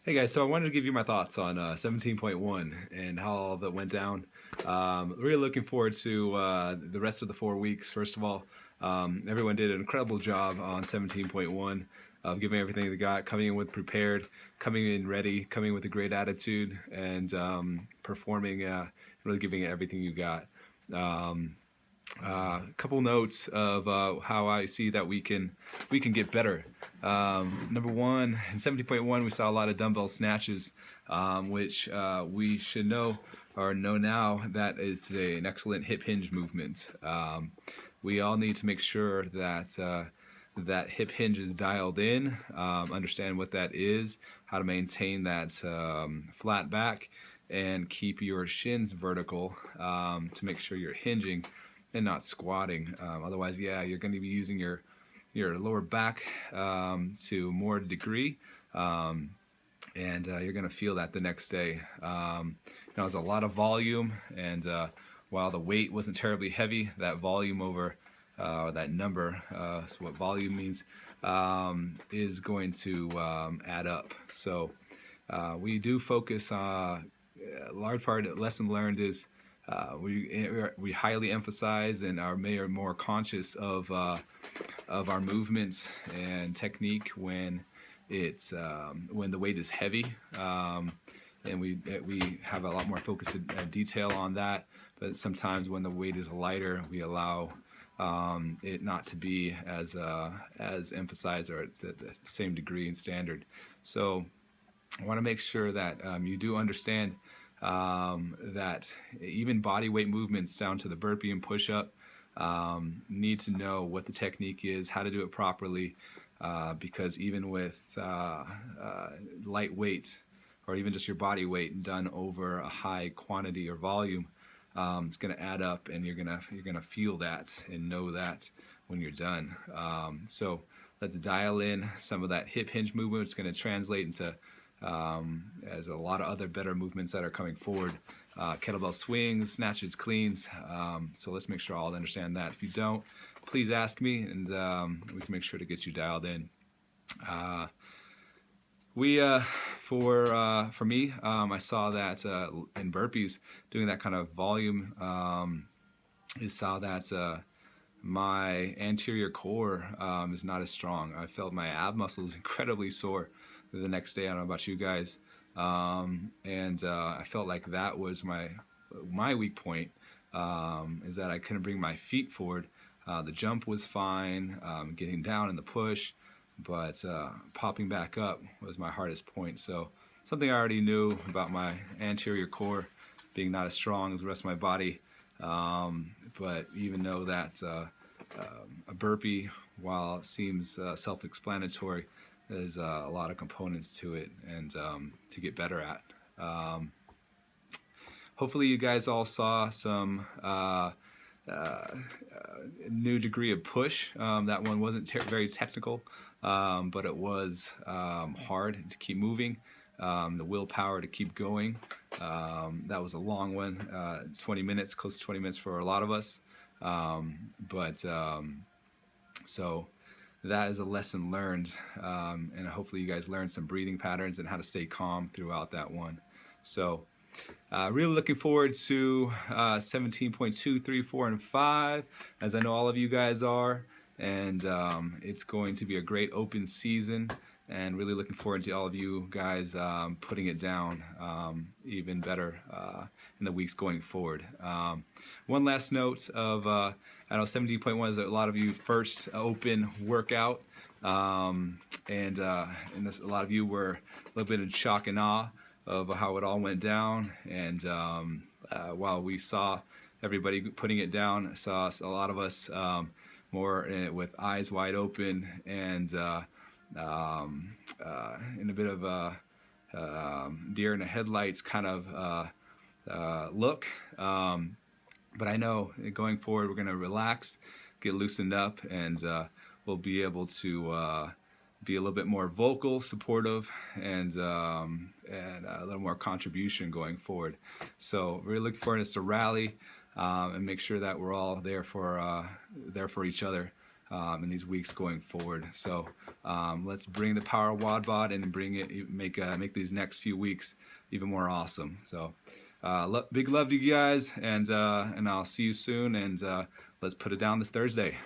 Hey guys, so I wanted to give you my thoughts on 17.1 and how all that went down. Really looking forward to the rest of the 4 weeks. First of all, everyone did an incredible job on 17.1 of giving everything they got, coming in with prepared, coming in ready, coming with a great attitude, and performing, really giving it everything you got. Um, a couple notes of how I see that we can get better. Number one, in 70.1, we saw a lot of dumbbell snatches, which we should know now that it's an excellent hip hinge movement. We all need to make sure that that hip hinge is dialed in, understand what that is, how to maintain that flat back, and keep your shins vertical to make sure you're hinging and not squatting. Otherwise, yeah, you're going to be using your lower back to more degree, and you're going to feel that the next day. There's a lot of volume, and while the weight wasn't terribly heavy, that volume over that number, so what volume means, is going to add up. So we do focus. A large part of lesson learned is we highly emphasize and are more conscious of our movements and technique when the weight is heavy, and we have a lot more focus and detail on that. But sometimes when the weight is lighter, we allow it not to be as emphasized or at the same degree and standard. So I want to make sure that you do understand that even body weight movements down to the burpee and push up need to know what the technique is, how to do it properly, because even with light weight or even just your body weight done over a high quantity or volume, it's going to add up, and you're gonna feel that and know that when you're done. So let's dial in some of that hip hinge movement. It's going to translate into as a lot of other better movements that are coming forward. Kettlebell swings, snatches, cleans. So let's make sure all understand that. If you don't, please ask me, and we can make sure to get you dialed in. We for me, I saw that in burpees, doing that kind of volume, I saw that my anterior core is not as strong. I felt my ab muscles incredibly sore the next day. I don't know about you guys, and I felt like that was my weak point, is that I couldn't bring my feet forward. The jump was fine, getting down in the push, but popping back up was my hardest point. So something I already knew about my anterior core being not as strong as the rest of my body. But even though that's a burpee, while it seems self-explanatory, there's a lot of components to it, and to get better at. Hopefully you guys all saw some new degree of push. That one wasn't very technical, but it was hard to keep moving. The willpower to keep going. That was a long one, 20 minutes, close to 20 minutes for a lot of us. But so that is a lesson learned, and hopefully you guys learned some breathing patterns and how to stay calm throughout that one. So really looking forward to 17.2, 3, 4, and 5, as I know all of you guys are. And it's going to be a great open season, and really looking forward to all of you guys putting it down even better in the weeks going forward. One last note of, I know 17.1 is a lot of you first open workout, and a lot of you were a little bit in shock and awe of how it all went down. And while we saw everybody putting it down, I saw a lot of us more with eyes wide open, and in a bit of a deer in the headlights kind of look. But I know going forward, we're going to relax, get loosened up, and we'll be able to be a little bit more vocal, supportive, and a little more contribution going forward. So really looking forward to this to rally, and make sure that we're all there for each other in these weeks going forward. So let's bring the power of WADBOT and bring it, make these next few weeks even more awesome. So big love to you guys, and I'll see you soon, and let's put it down this Thursday.